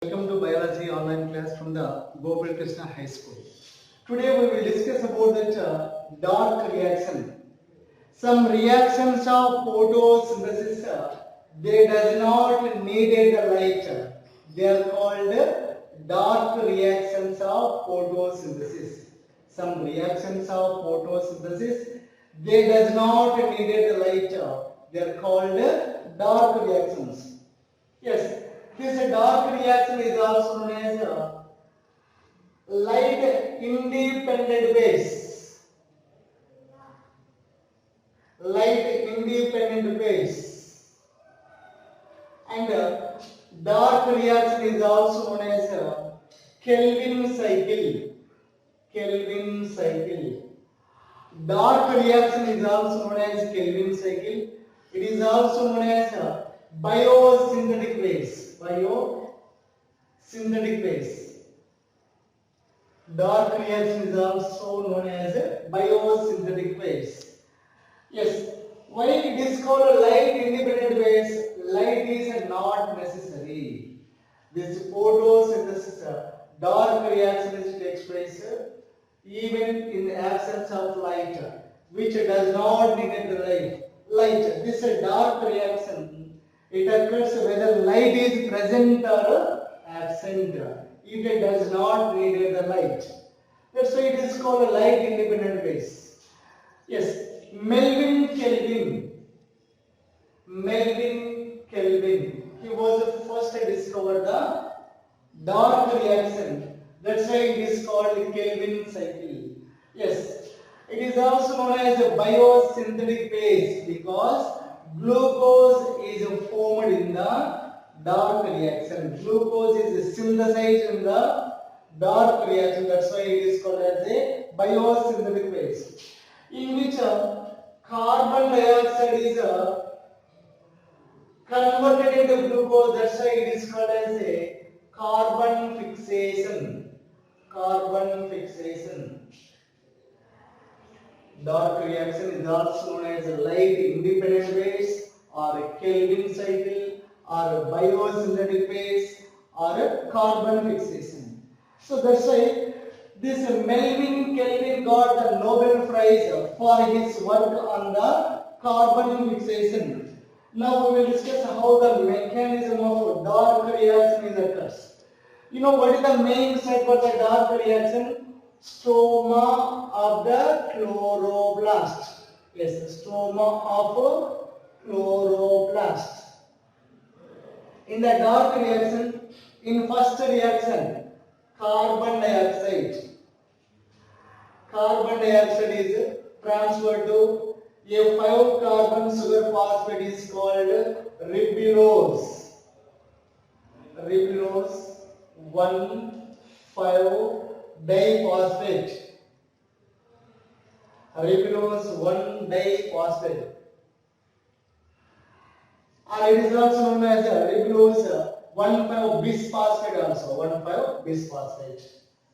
Welcome to biology online class from the Gopal Krishna High School. Today we will discuss about that dark reaction. Some reactions of photosynthesis they does not need the light. They are called dark reactions of photosynthesis. Some reactions of photosynthesis they does not need the light. They are called dark reactions. Yes, this dark reaction is also known as light independent base. Light independent base. And dark reaction is also known as Kelvin cycle. Kelvin cycle. Dark reaction is also known as Kelvin cycle. It is also known as biosynthetic phase. Biosynthetic phase. Dark reaction is also known as biosynthetic phase. Yes. Why it is called a light independent phase? Light is not necessary. This photosynthesis dark reaction takes place even in the absence of light, which does not need the light. This dark reaction, it occurs whether light is present or absent. It does not need the light. That's why it is called a light independent phase. Yes, Melvin Kelvin, he was the first to discover the dark reaction. That's why it is called the Kelvin cycle. Yes, it is also known as a biosynthetic phase because glucose is formed in the dark reaction. Glucose is synthesized in the dark reaction. That's why it is called as a biosynthetic phase, in which carbon dioxide is converted into glucose. That's why it is called as a carbon fixation. Carbon fixation. Dark reaction is also known as a light independent phase, or a Kelvin cycle, or a biosynthetic phase, or a carbon fixation. So that's why this Melvin Kelvin got the Nobel Prize for his work on the carbon fixation. Now we will discuss how the mechanism of dark reaction is occurs. You know what is the main site for the dark reaction? Stroma of the chloroplast. Yes, stroma of chloroplast. In the dark reaction, in first reaction, carbon dioxide is transferred to a 5-carbon sugar phosphate is called ribulose. Ribulose 1,5-diphosphate. Ribulose 1-diphosphate. And it is also known as ribulose 1,5-bisphosphate also. 1,5-bisphosphate.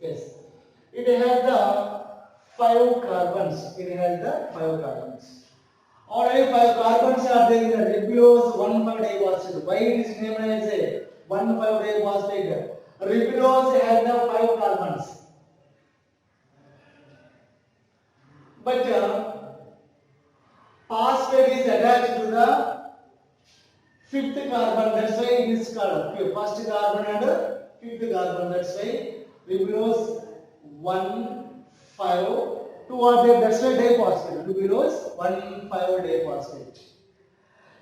Yes. It has the 5 carbons. It has the 5 carbons. Already 5 carbons are there in the ribulose 1,5-diphosphate. Why it is named as a 1,5-diphosphate? Ribulose has the 5 carbons. But phosphate is attached to the 5th carbon. That's why it is called first carbon and 5th carbon. That's why ribulose 1,5. 2 are there. That's why diphosphate. Ribulose 1,5-diphosphate.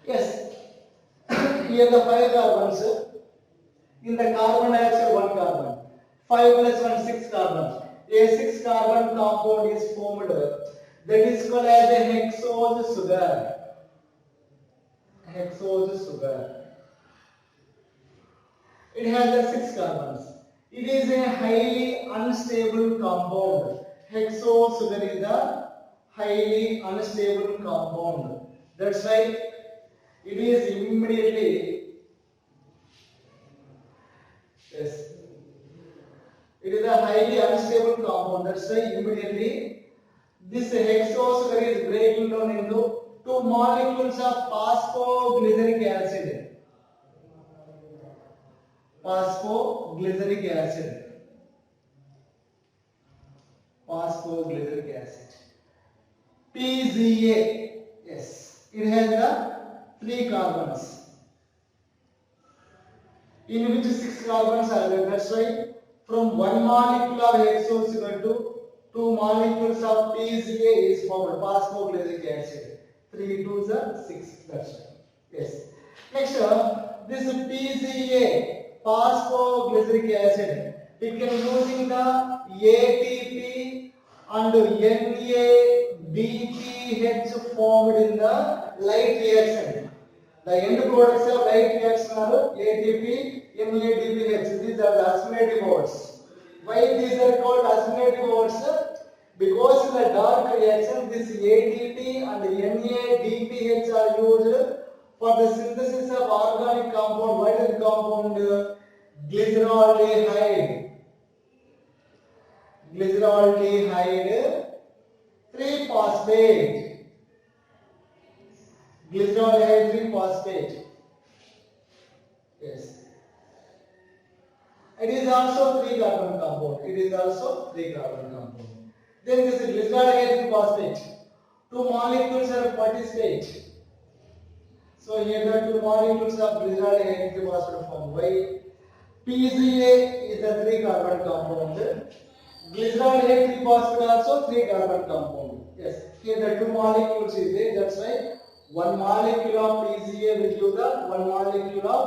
Yes. Here the 5 carbons. In the carbon dioxide 1 carbon. 5 plus 1 6 carbon. A 6 carbon compound is formed. That is called as a hexose sugar. Hexose sugar. It has the 6 carbons. It is a highly unstable compound. Hexose sugar is a highly unstable compound. That's why it is immediately it is a highly unstable compound. That's why immediately this hexose sugar is breaking down into 2 molecules of phosphoglyceric acid. phosphoglyceric acid. Phosphoglyceric acid. PZA. Yes, it has the 3 carbons. In which 6 carbons are there. That's why from 1 molecule of hexosugar to 2 molecules of PZA is formed. Phosphoglyceric acid. 3 2s are 6. That's right. Yes. Next, this PZA, phosphoglyceric acid, it can using the ATP and NADPH formed in the light reaction. The end products of light reaction are ATP, NADPH. These are the assimilative bonds. Why these are called assimilative bonds? Because in the dark reaction, this ATP and NADPH are used for the synthesis of organic compound. What is the compound? Glyceraldehyde. Glyceraldehyde 3-phosphate. Glyceraldehyde 3-phosphate. Yes. It is also 3-carbon compound. It is also 3-carbon compound. Then this glyceraldehyde 3-phosphate. 2 molecules are participate. So here the 2 molecules of glyceraldehyde 3-phosphate form. Why? PZA is a 3-carbon compound. Glyceraldehyde 3-phosphate also 3-carbon compound. Yes. Here the 2 molecules is there. That's why 1 molecule of PZA will give the 1 molecule of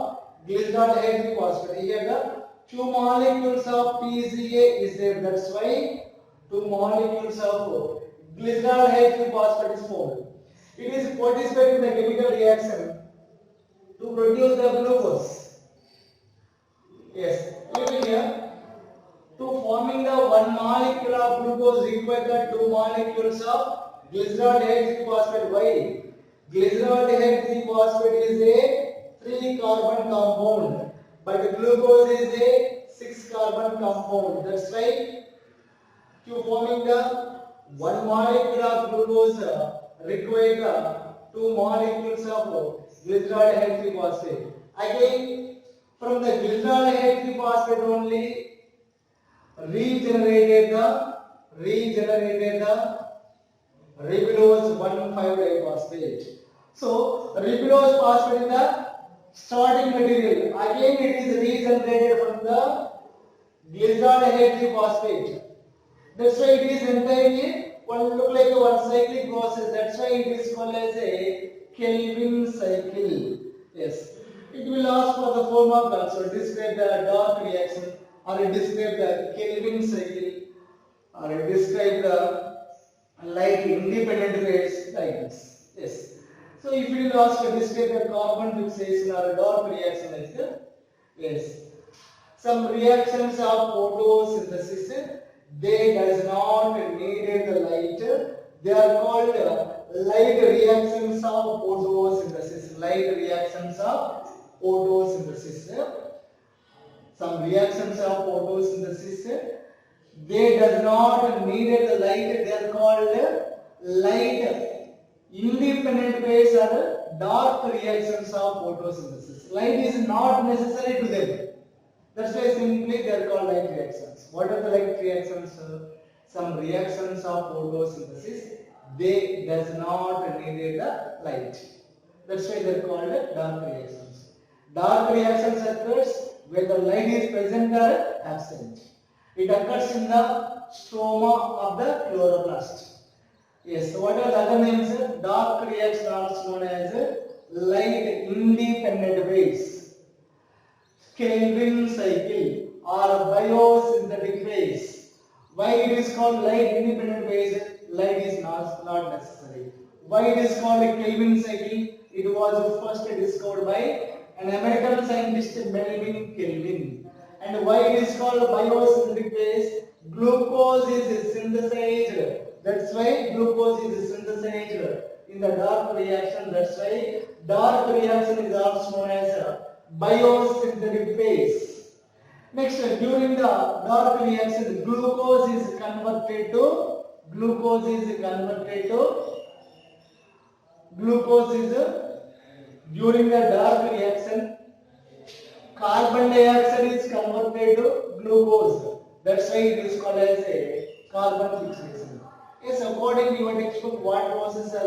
glyceraldehyde 3-phosphate. Here the 2 molecules of PZA is there. That's why 2 molecules of glyceraldehyde 3-phosphate is formed. It is participating in the chemical reaction to produce the glucose. Yes. Even here, to forming the 1 molecule of glucose require the 2 molecules of glyceraldehyde 3-phosphate. Why? Glyceraldehyde 3-phosphate is a 3-carbon compound, but glucose is a 6-carbon compound. That's why to forming the 1 molecule of glucose require the 2 molecules of glyceraldehyde 3-phosphate. Again, from the glyceraldehyde 3-phosphate only regenerated the ribulose 1,5-diphosphate. So ribulose phosphate is the starting material. Again it is regenerated from the glyceraldehyde 3-phosphate. That's why it is entirely look like a one cyclic process. That's why it is called as a Kelvin cycle. Yes. It will ask for the form of also describe the dark reaction, or describe the Kelvin cycle, or describe the light independent waves like this. Yes. So if it will ask to describe the carbon fixation or a dark reaction like this. Yes. Some reactions of photosynthesis, they does not need the light. They are called light reactions of photosynthesis. Light reactions of photosynthesis. Some reactions of photosynthesis, they does not need the light. They are called light independent waves or dark reactions of photosynthesis. Light is not necessary to them. That's why simply they are called light reactions. What are the light reactions? Some reactions of photosynthesis, they does not need the light. That's why they are called dark reactions. Dark reactions occurs when the light is present or absent. It occurs in the stroma of the chloroplast. Yes. So what are the other names? Dark reaction also known as light independent waves, Kelvin cycle, or biosynthetic phase. Why it is called light independent phase? Light is not necessary. Why it is called a Kelvin cycle? It was first discovered by an American scientist, Melvin Kelvin. And why it is called biosynthetic phase? Glucose is synthesized. That's why glucose is synthesized in the dark reaction. That's why dark reaction is also known as biosynthetic phase. Next, during the dark reaction, glucose is converted to during the dark reaction, carbon dioxide is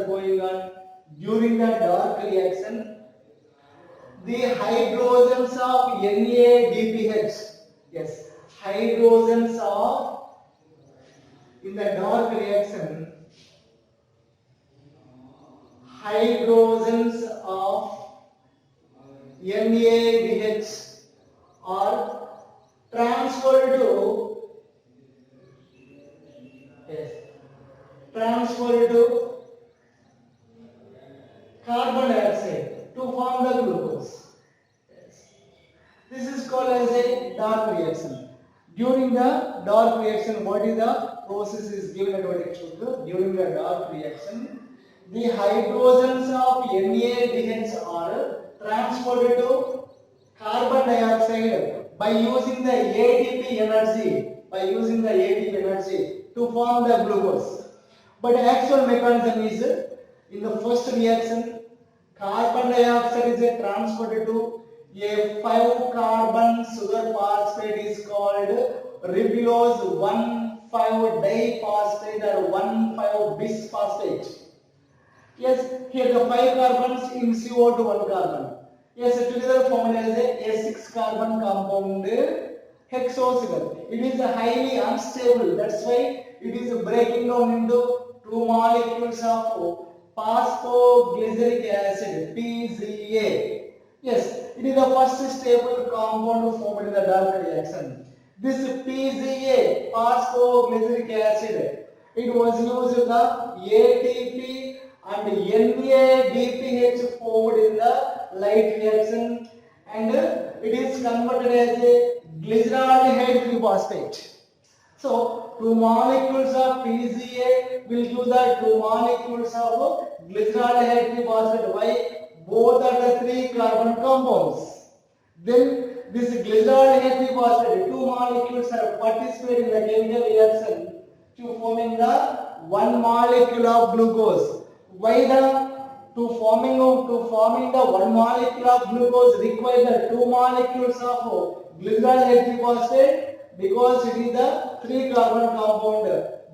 are going on during the dark reaction. The hydrogens of NADPH, yes, hydrogens of, in the dark reaction, hydrogens of NADH are transferred to, yes, transferred to carbon dioxide to form the glucose. Yes. This is called as a dark reaction. During the dark reaction, what is the process is given at what during the dark reaction, the hydrogens of NADH are transferred to carbon dioxide by using the ATP energy, to form the glucose. But actual mechanism is, in the first reaction, carbon dioxide is transferred to a 5-carbon sugar phosphate is called ribulose 1,5-diphosphate or 1,5-bisphosphate. Yes, here the 5 carbons in CO2 1 carbon. Yes, together formed as a 6-carbon compound hexosugar. It is highly unstable. That's why it is breaking down into 2 molecules of phosphoglyceric acid (PGA). Yes, it is the first stable compound formed in the dark reaction. This PGA, phosphoglyceric acid, it was used the ATP and NADPH formed in the light reaction, and it is converted as a glyceraldehyde triphosphate. So, 2 molecules of PGA will give the 2 molecules of glyceraldehyde triphosphate. Why? Both are the 3 carbon compounds. Then this glyceraldehyde triphosphate, 2 molecules are participate in the chemical reaction to forming the 1 molecule of glucose. Why to forming the 1 molecule of glucose require the 2 molecules of glyceraldehyde triphosphate? Because it is the 3 carbon compound.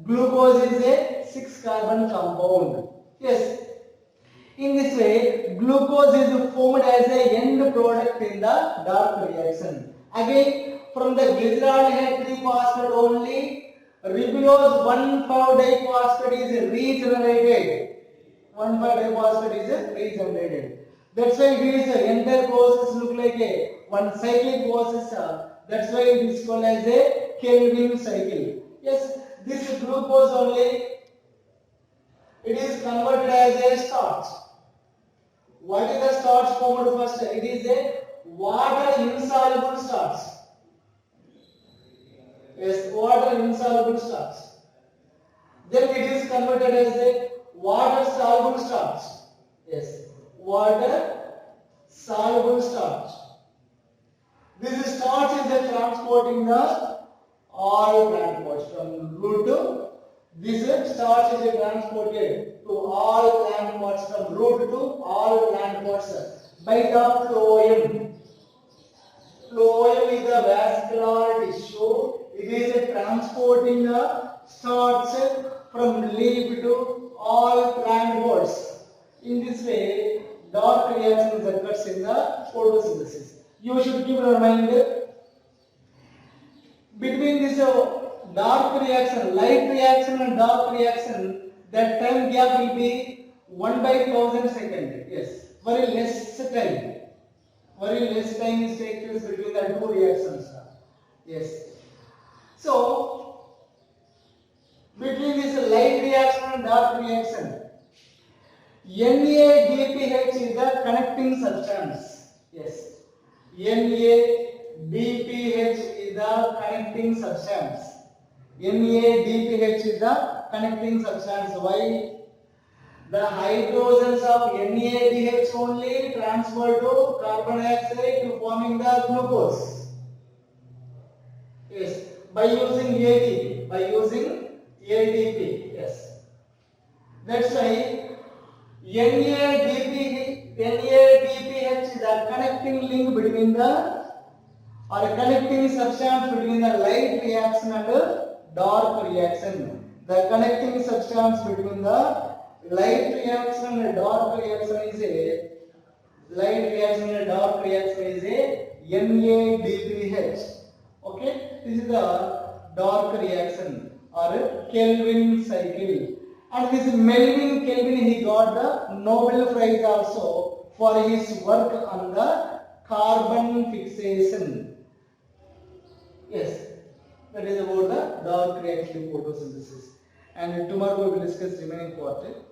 Glucose is a 6 carbon compound. Yes. In this way, glucose is formed as a end product in the dark reaction. Again, from the glyceraldehyde triphosphate only, ribulose 1,5-diphosphate is regenerated. 1,5-diphosphate is regenerated. That's why it is entire process look like a one cyclic process. That's why it is called as a Kelvin cycle. Yes, this glucose only, it is converted as a starch. What is the starch formed first? It is a water insoluble starch. Yes, water insoluble starch. Then it is converted as a water soluble starch. Yes, water soluble starch. This starch is transporting the all transports from root to this starch is transported to all plant pots, from root to all plant pots by the phloem. Phloem is the vascular tissue. It is transporting the starch from leaf to all plant pots. In this way, dark reactions occurs in the photosynthesis. You should keep in mind between this dark reaction, light reaction and dark reaction, that time gap will be 1/1000 second. Yes, very less time. Very less time is taken between the 2 reactions. Yes. So, between this light reaction and dark reaction, NADPH is the connecting substance. Yes. NADPH is the connecting substance. NADPH is the connecting substance. Why? The hydrogens of NADH only transfer to carbon dioxide to forming the glucose. Yes, by using ATP. Yes. That's why NADPH is a connecting link between the, or a connecting substance between the light reaction and dark reaction. The connecting substance between the light reaction and dark reaction is a light reaction and dark reaction is a NAD3H. Okay, this is the dark reaction or a Kelvin cycle. And this Melvin Kelvin, he got the Nobel Prize also for his work on the carbon fixation. Yes, that is about the dark reactive photosynthesis. And tomorrow we will discuss remaining part.